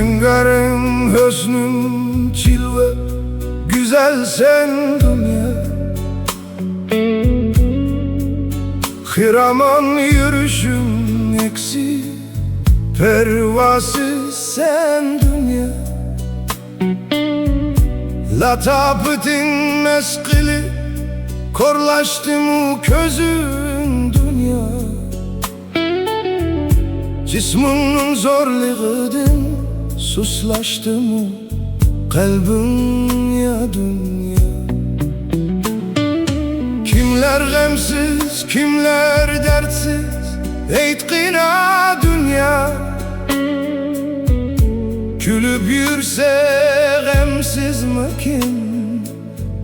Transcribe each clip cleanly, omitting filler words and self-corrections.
Rengarenk hüsnün cilve, güzel sen dünya. Hiraman yürüyüşün eksi, pervasız sen dünya. Latapetin meskili, korlaştı mı közün dünya. Cisminin zorluğudur, suslaştı mı kalbin ya dünya. Kimler gamsiz, kimler dertsiz, eytqina dünya. Gülüp yürse gamsiz mi kim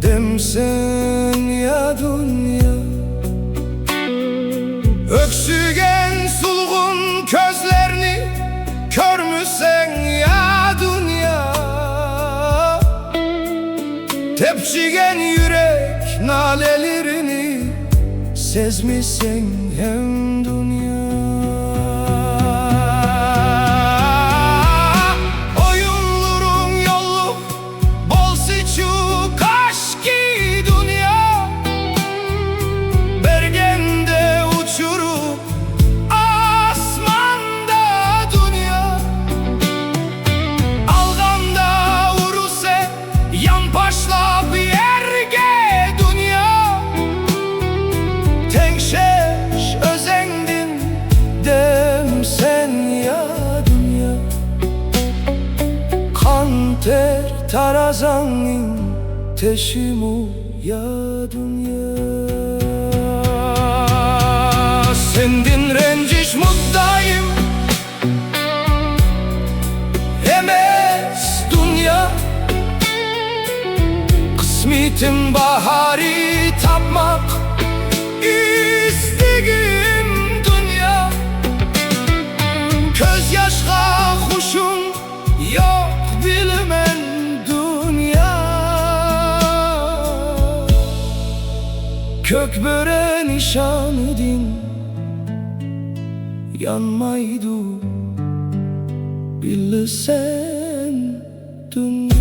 demsen ya dünya. Öksügen sulgun közlerini körmüsen ya dünya. Tepçigen yürek nalelerini sezmişsen hem dünya. Oyunların yolu bol sıçuk aşkı dünya. Bergende uçurup asmanda dünya. Alganda uruse yan başla bir yerge dünya. Tenkşeş özendin demsen ya dünya. Kan ter tarazanın teşimu ya dünya. Sendin renciş muddayım emez dünya. Kısmetim bahari tapmak İstigim dünya. Köz yaşka huşum yok bilmen dünya. Kök böre nişan edin yanmaydı bilsen dünya.